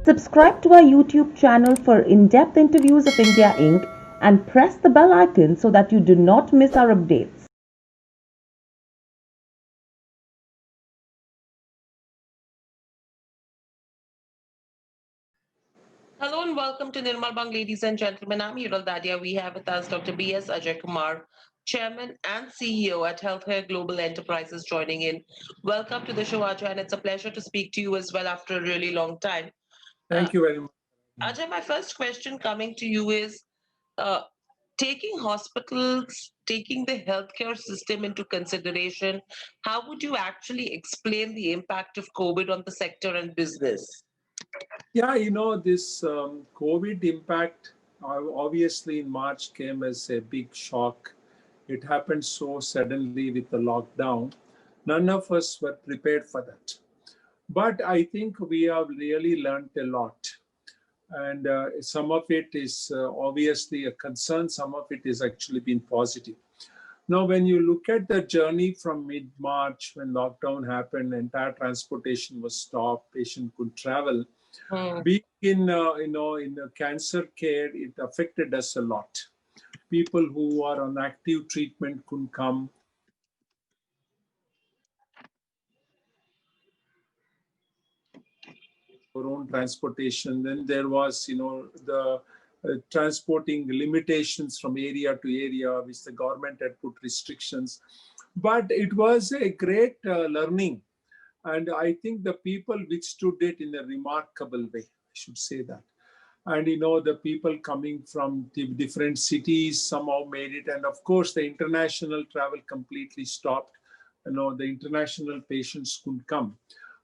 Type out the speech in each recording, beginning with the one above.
Subscribe to our YouTube channel for in-depth interviews of India Inc. and press the bell icon so that you do not miss our updates. Hello and welcome to Nirmal Bang, ladies and gentlemen. I'm Hiral Dadia. We have with us Dr. B.S. Ajay Kumar, Chairman and CEO at Healthcare Global Enterprises, joining in. Welcome to the show, Ajay, and it's a pleasure to speak to you as well after a really long time. Uh, Thank you very much. Ajay, my first question coming to you is uh, taking hospitals, taking the healthcare system into consideration, how would you actually explain the impact of COVID on the sector and business? Yeah, this COVID impact obviously in March came as a big shock. It happened so suddenly with the lockdown. None of us were prepared for that. But I think we have really learned a lot. And some of it is obviously a concern, some of it is actually been positive. Now, when you look at the journey from mid-March when lockdown happened, entire transportation was stopped, patient could travel. Hmm. Being in cancer care, it affected us a lot. People who are on active treatment couldn't come. Our own transportation. Then there was, the transporting limitations from area to area, which the government had put restrictions. But it was a great learning. And I think the people withstood it in a remarkable way. I should say that. And the people coming from the different cities somehow made it. And of course, the international travel completely stopped. The international patients couldn't come.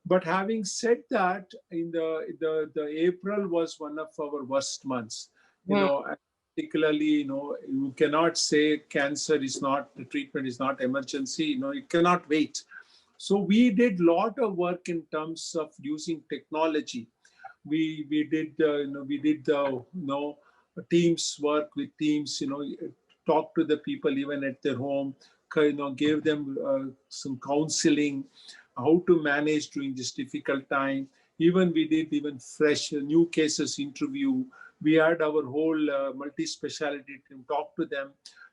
But having said that, in the April was one of our worst months. And particularly, you cannot say cancer is not the treatment is not emergency. It cannot wait. So we did lot of work in terms of using technology. We did the teams work with teams. Talk to the people even at their home. Gave them some counseling, how to manage during this difficult time. Even we did even fresh new cases interview. We had our whole multi-speciality team talk to them,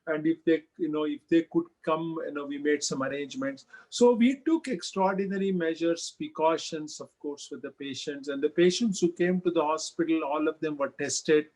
and if they could come, we made some arrangements. So we took extraordinary measures, precautions, of course, with the patients. And the patients who came to the hospital, all of them were tested,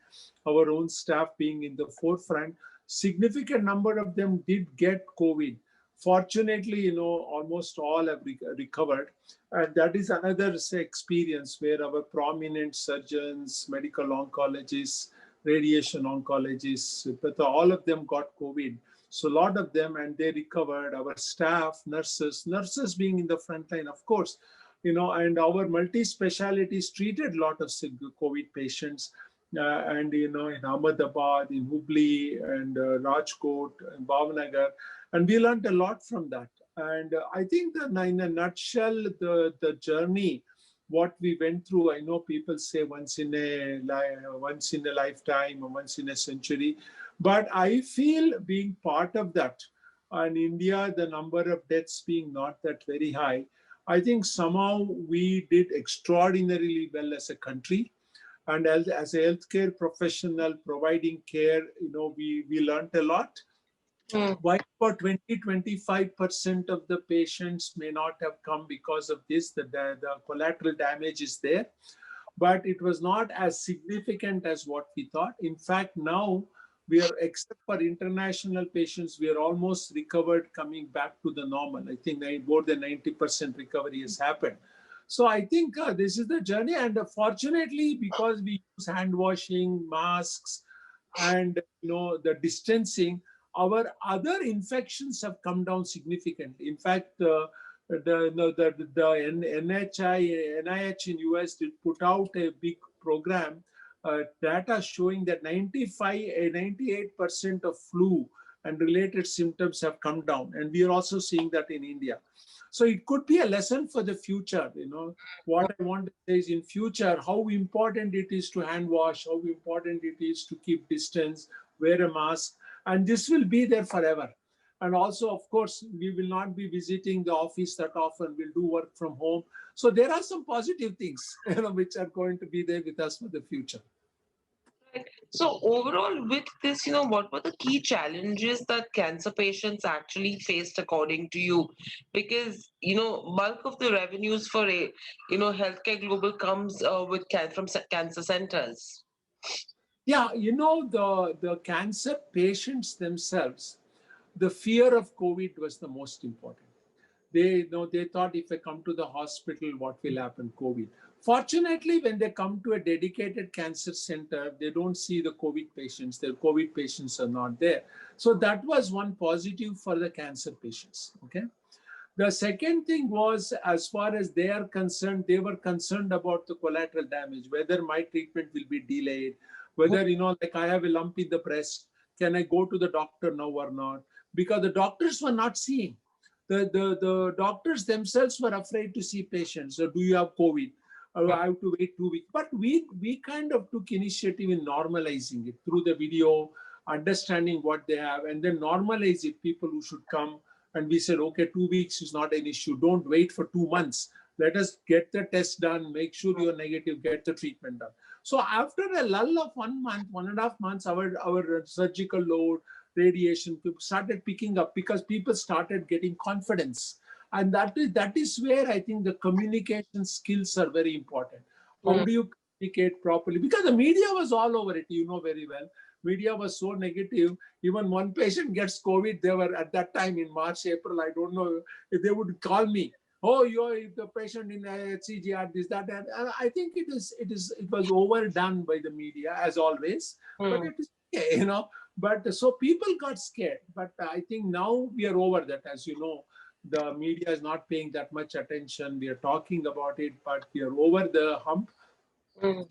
our own staff being in the forefront. Significant number of them did get COVID. Fortunately, almost all have recovered. And that is another, say, experience where our prominent surgeons, medical oncologists, radiation oncologists, but all of them got COVID. So a lot of them, and they recovered. Our staff, nurses being in the front line, of course, and our multi-specialties treated a lot of COVID patients. And in Ahmedabad, in Hubli, and Rajkot, and Bhavnagar, and we learned a lot from that. And I think that in a nutshell, the journey, what we went through. I know people say once in a lifetime or once in a century, but I feel being part of that. In India, the number of deaths being not that very high, I think somehow we did extraordinarily well as a country. And as a healthcare professional providing care, we learned a lot. Hmm. Why about 20-25% of the patients may not have come because of this, the collateral damage is there, but it was not as significant as what we thought. In fact, now we are, except for international patients, we are almost recovered, coming back to the normal. I think more than 90% recovery has happened. So I think this is the journey. And fortunately, because we use hand washing, masks, and the distancing, our other infections have come down significantly. In fact, the NIH in US did put out a big program, data showing that 98% of flu and related symptoms have come down. And we are also seeing that in India. So it could be a lesson for the future. What I want to say is, in future, how important it is to hand wash, how important it is to keep distance, wear a mask, and this will be there forever. And also, of course, we will not be visiting the office that often. We'll do work from home. So there are some positive things, which are going to be there with us for the future. Right. So overall, with this, what were the key challenges that cancer patients actually faced, according to you? Because bulk of the revenues for healthcare global comes from cancer centers. Yeah, the cancer patients themselves, the fear of COVID was the most important. They thought if I come to the hospital, what will happen? COVID. Fortunately, when they come to a dedicated cancer center, they don't see the COVID patients. The COVID patients are not there. So that was one positive for the cancer patients. Okay. The second thing was, as far as they are concerned, they were concerned about the collateral damage, whether my treatment will be delayed, whether, like I have a lump in the breast, can I go to the doctor now or not? Because the doctors were not seeing. The doctors themselves were afraid to see patients. So, do you have COVID? I have to wait 2 weeks. But we kind of took initiative in normalizing it through the video, understanding what they have, and then normalize it. People who should come, and we said, okay, 2 weeks is not an issue. Don't wait for 2 months. Let us get the test done, make sure you're negative, get the treatment done. So after a lull of 1 month, 1.5 months, our surgical load, radiation people started picking up because people started getting confidence. And that is where I think the communication skills are very important. How Mm, do you communicate properly? Because the media was all over it, very well. Media was so negative. Even one patient gets COVID, they were at that time in March, April, I don't know, if they would call me, oh, you're the patient in HCGR, this, that, and I think it was overdone by the media as always, but mm. it is okay, But so people got scared. But I think now we are over that. As you know, the media is not paying that much attention. We are talking about it, but we are over the hump. Mm.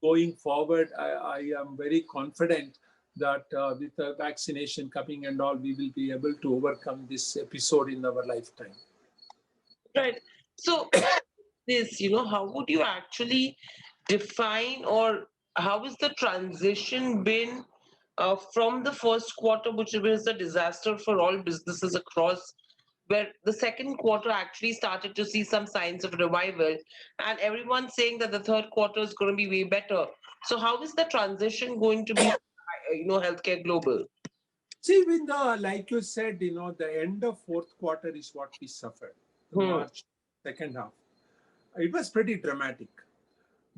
Going forward, I am very confident that with the vaccination coming and all, we will be able to overcome this episode in our lifetime. Right. So this, how would you actually define, or how has the transition been from the first quarter, which was a disaster for all businesses across, where the second quarter actually started to see some signs of revival, and everyone's saying that the third quarter is going to be way better. So how is the transition going to be, healthcare global? See, when like you said, the end of fourth quarter is what we suffered. The Hmm. March second half, it was pretty dramatic.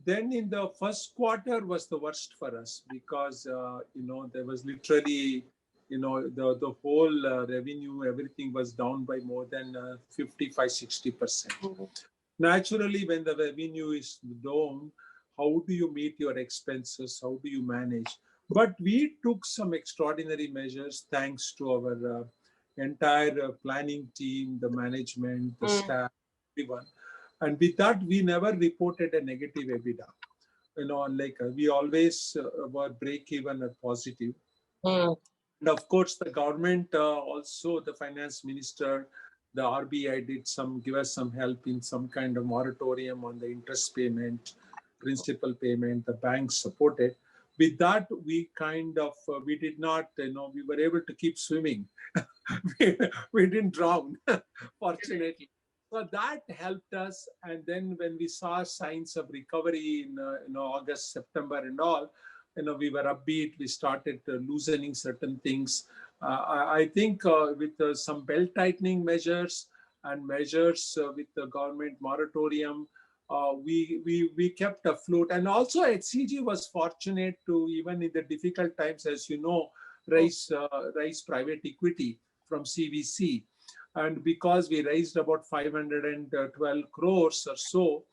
Then in the first quarter was the worst for us because there was literally the whole revenue, everything was down by more than 55-60%. Naturally, when the revenue is down, how do you meet your expenses? How do you manage? But we took some extraordinary measures thanks to our entire planning team, the management, the Hmm. staff, everyone. And with that, we never reported a negative EBITDA. Like we always were break even or positive. Hmm. And of course, the government also, the finance minister, the RBI did give us some help in some kind of moratorium on the interest payment, principal payment. The banks supported. With that, we kind of we did not, we were able to keep swimming. we didn't drown, fortunately. So that helped us. And then when we saw signs of recovery in August, September, and all, we were upbeat. We started loosening certain things. I think with some belt tightening measures and measures with the government moratorium, we kept afloat. And also HCG was fortunate to, even in the difficult times, as you know, raise private equity from CVC. And because we raised about 512 crores or so,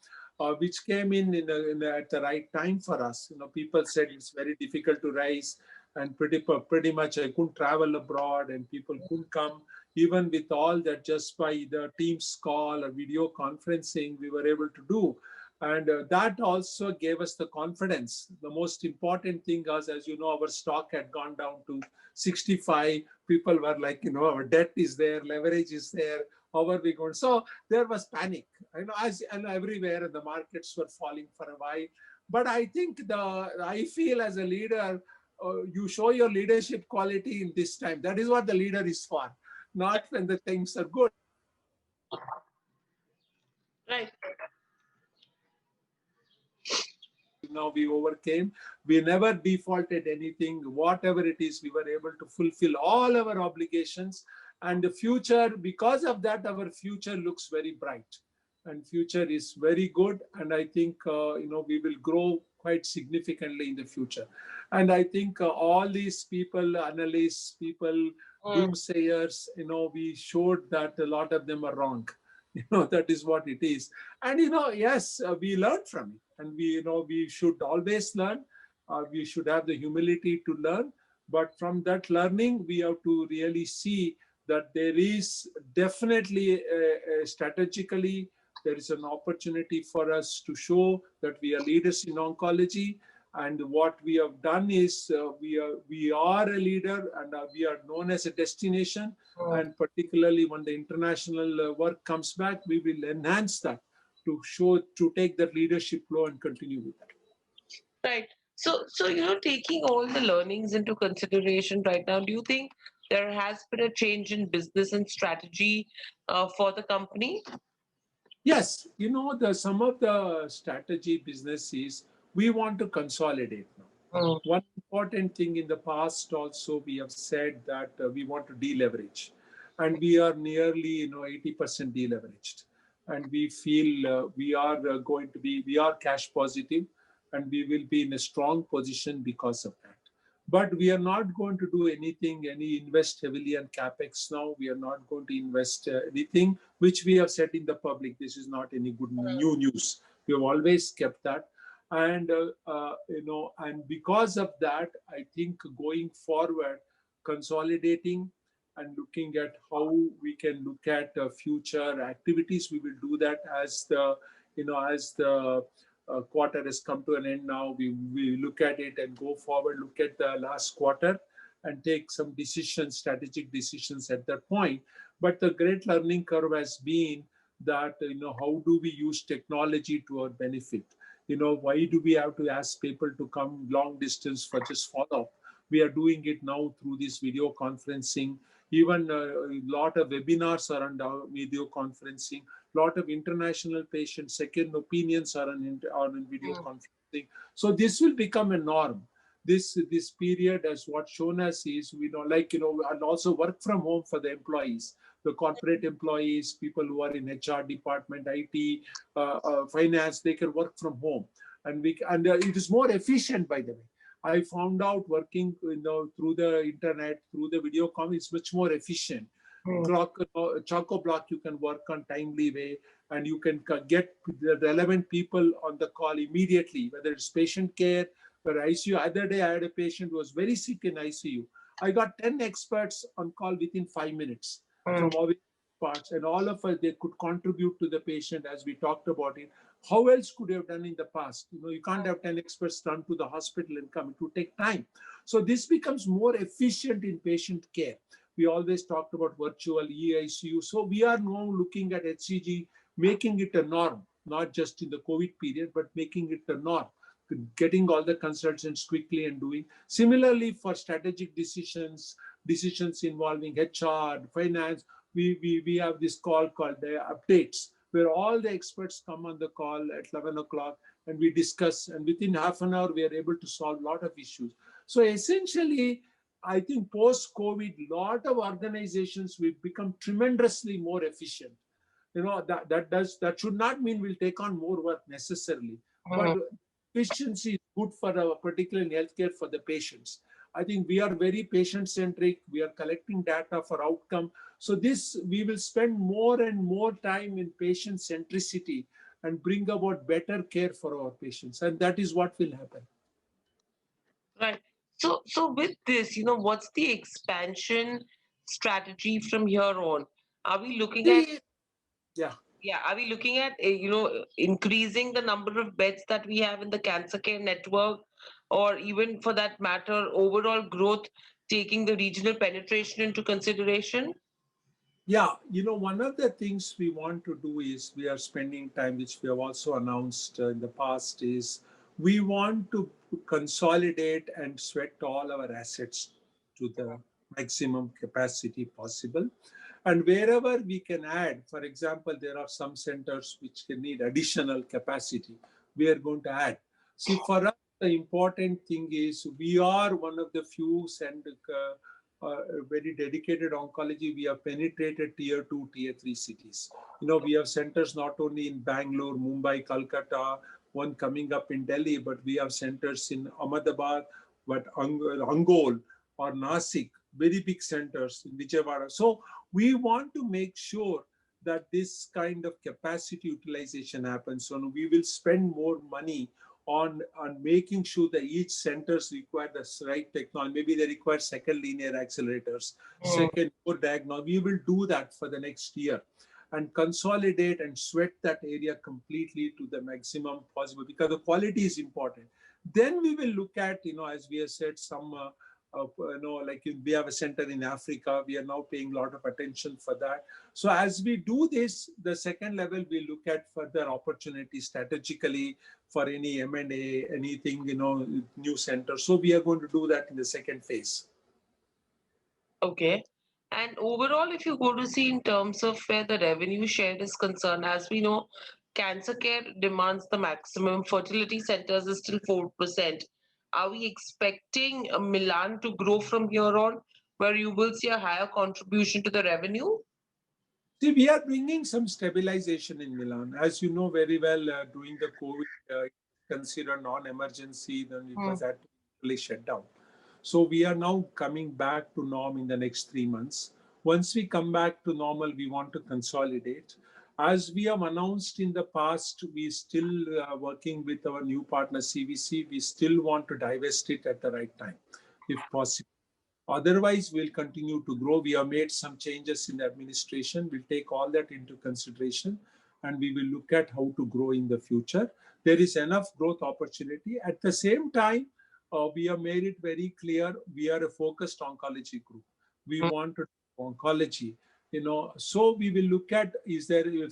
which came at the right time for us. People said it's very difficult to raise, and pretty much I couldn't travel abroad, and people couldn't come. Even with all that, just by the Teams call or video conferencing, we were able to do. And that also gave us the confidence. The most important thing was, as you know, our stock had gone down to 65. People were like, our debt is there, leverage is there. How are we going? So there was panic, as and everywhere, the markets were falling for a while. But I think I feel as a leader, you show your leadership quality in this time. That is what the leader is for. not when the things are good. Right. Now we overcame. We never defaulted anything. Whatever it is, we were able to fulfill all our obligations. And the future, because of that, our future looks very bright. And future is very good. And I think, we will grow quite significantly in the future. And I think all these people, analysts, people, Mm. doomsayers, we showed that a lot of them are wrong. That is what it is. And yes, we learned from it, and we should always learn. We should have the humility to learn, but from that learning we have to really see that there is definitely strategically there is an opportunity for us to show that we are leaders in oncology. And what we have done is we are a leader, and we are known as a destination. Mm. And particularly when the international work comes back, we will enhance that to take that leadership role and continue with that. Right. So taking all the learnings into consideration right now, do you think there has been a change in business and strategy for the company? Yes, the some of the strategy businesses we want to consolidate now. Mm. One important thing in the past also we have said that we want to deleverage, and we are nearly 80% deleveraged, and we feel we are cash positive, and we will be in a strong position because of that. But we are not going to do any invest heavily on capex now. We are not going to invest anything which we have said in the public. This is not any good new news. We have always kept that. And because of that, I think going forward, consolidating and looking at how we can look at future activities, we will do that as the quarter has come to an end. Now we look at it and go forward, look at the last quarter and take some decisions, strategic decisions at that point. But the great learning curve has been that how do we use technology to our benefit? Why do we have to ask people to come long distance for just follow up? We are doing it now through this video conferencing. Even a lot of webinars are on video conferencing. Lot of international patients second opinions are on video Mm. conferencing. So this will become a norm. This period, as what shown us is, and also work from home for the employees, the corporate employees, people who are in HR department, IT, finance, they can work from home, and it is more efficient. By the way, I found out working through the internet, through the video call, is much more efficient. Mm. Choco block, you can work on timely way, and you can get the relevant people on the call immediately, whether it's patient care or ICU. Other day I had a patient who was very sick in ICU. I got 10 experts on call within 5 minutes Mm. from all parts, and all of us, they could contribute to the patient as we talked about it. How else could you have done in the past? You can't have 10 experts run to the hospital and come. It would take time. So this becomes more efficient in patient care. We always talked about virtual EICU. So we are now looking at HCG, making it a norm, not just in the COVID period, but making it a norm, getting all the consultants quickly and doing. Similarly, for strategic decisions involving HR, finance, we have this call called the updates, where all the experts come on the call at 11 o'clock and we discuss, and within half an hour, we are able to solve a lot of issues. So essentially, I think post-COVID, a lot of organizations will become tremendously more efficient. That should not mean we'll take on more work necessarily, but Mm. efficiency is good for our, particularly in healthcare, for the patients. I think we are very patient centric. We are collecting data for outcome. So this, we will spend more and more time in patient centricity and bring about better care for our patients. And that is what will happen. Right. So with this, what's the expansion strategy from here on? Are we looking at Yeah. Yeah, are we looking at increasing the number of beds that we have in the cancer care network, or even for that matter, overall growth, taking the regional penetration into consideration? Yeah, one of the things we want to do is we are spending time, which we have also announced in the past, is we want to consolidate and sweat all our assets to the maximum capacity possible. And wherever we can add, for example, there are some centers which can need additional capacity, we are going to add. See, for us, the important thing is we are one of the few very dedicated oncology. We have penetrated tier 2, tier 3 cities. We have centers not only in Bangalore, Mumbai, Calcutta, one coming up in Delhi, but we have centers in Ahmedabad, but Angol or Nasik, very big centers in Vijayawada. So we want to make sure that this kind of capacity utilization happens. So we will spend more money on making sure that each centers require the right technology. Maybe they require second linear accelerators, second more diagnostic. We will do that for the next year and consolidate and sweat that area completely to the maximum possible, because the quality is important. Then we will look at, as we have said, some like we have a center in Africa. We are now paying a lot of attention for that. So as we do this, the second level, we look at further opportunities strategically for any M&A, anything, new center. So we are going to do that in the second phase. Okay. And overall, if you go to see in terms of where the revenue share is concerned, as we know, cancer care demands the maximum. Fertility centers is still 4%. Are we expecting Milan to grow from here on, where you will see a higher contribution to the revenue? See, we are bringing some stabilization in Milan. As you know very well, during the COVID, considered non-emergency, then it was actually shut down. So we are now coming back to norm in the next 3 months. Once we come back to normal, we want to consolidate. As we have announced in the past, we still working with our new partner CVC. We still want to divest it at the right time, if possible. Otherwise, we'll continue to grow. We have made some changes in the administration. We'll take all that into consideration and we will look at how to grow in the future. There is enough growth opportunity. At the same time, we have made it very clear we are a focused oncology group. We want to do oncology. So we will look at if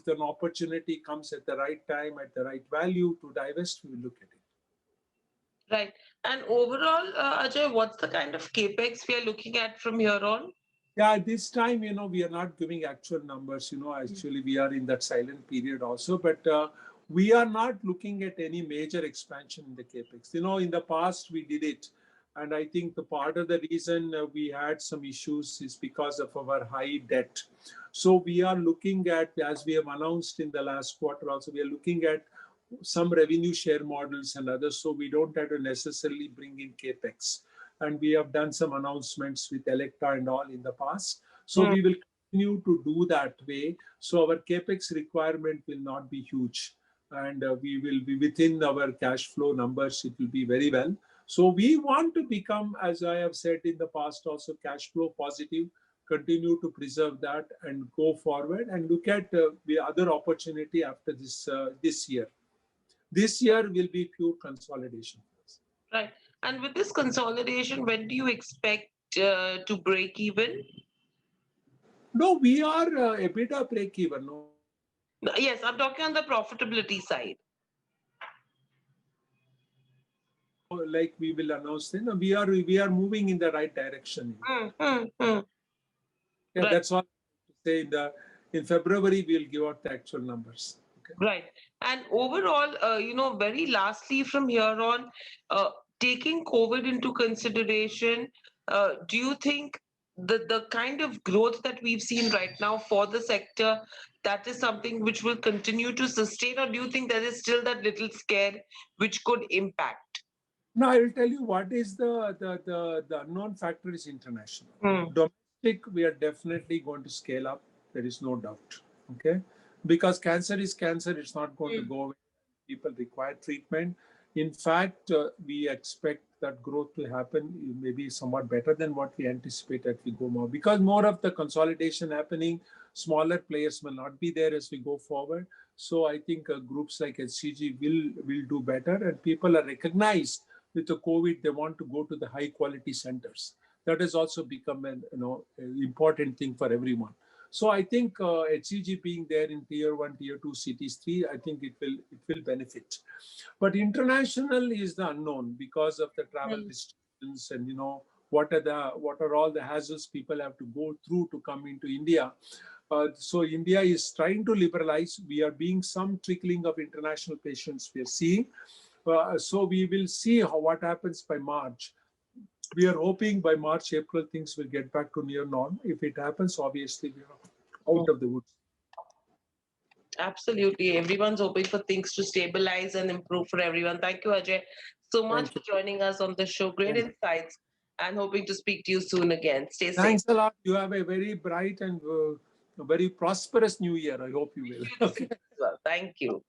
an opportunity comes at the right time, at the right value to divest, we will look at it. Right. And overall, Ajay, what's the kind of capex we are looking at from here on? Yeah, this time, we are not giving actual numbers. Actually, we are in that silent period also. But we are not looking at any major expansion in the capex. In the past, we did it. And I think the part of the reason we had some issues is because of our high debt. So we are looking at, as we have announced in the last quarter also, we are looking at some revenue share models and others. So we don't have to necessarily bring in capex. And we have done some announcements with Electa and all in the past. So we will continue to do that way. So our capex requirement will not be huge. And we will be within our cash flow numbers. It will be very well. So we want to become, as I have said in the past, also cash flow positive, continue to preserve that and go forward and look at the other opportunity after this year. This year will be pure consolidation. Right. And with this consolidation, when do you expect to break even? No, we are EBITDA break even. No? Yes, I'm talking on the profitability side. Like we will announce, we are moving in the right direction. Yeah, right. That's all I have to say. In February, we'll give out the actual numbers. Okay. Right. And overall, very lastly from here on, taking COVID into consideration, do you think the kind of growth that we've seen right now for the sector, that is something which will continue to sustain, or do you think there is still that little scare which could impact? No, I will tell you what is the unknown factor is international. Domestic, we are definitely going to scale up. There is no doubt. Okay. Because cancer is cancer, it's not going to go away. People require treatment. In fact, we expect that growth to happen maybe somewhat better than what we anticipate as we go more. Because more of the consolidation happening, smaller players will not be there as we go forward. So I think groups like HCG will do better, and people are recognized with the COVID. They want to go to the high quality centers. That has also become an important thing for everyone. So I think HCG being there in tier 1, tier 2 cities 3, I think it will benefit. But international is the unknown because of the travel restrictions and what are all the hassles people have to go through to come into India. So India is trying to liberalize. We are being some trickling of international patients we are seeing. So we will see what happens by March. We are hoping by March, April, things will get back to near norm. If it happens, obviously, we are out of the woods. Absolutely. Everyone's hoping for things to stabilize and improve for everyone. Thank you, Ajay, so much for joining us on the show. Great insights, and hoping to speak to you soon again. Stay safe. Thanks a lot. You have a very bright and a very prosperous new year. I hope you will. Okay. Well, thank you.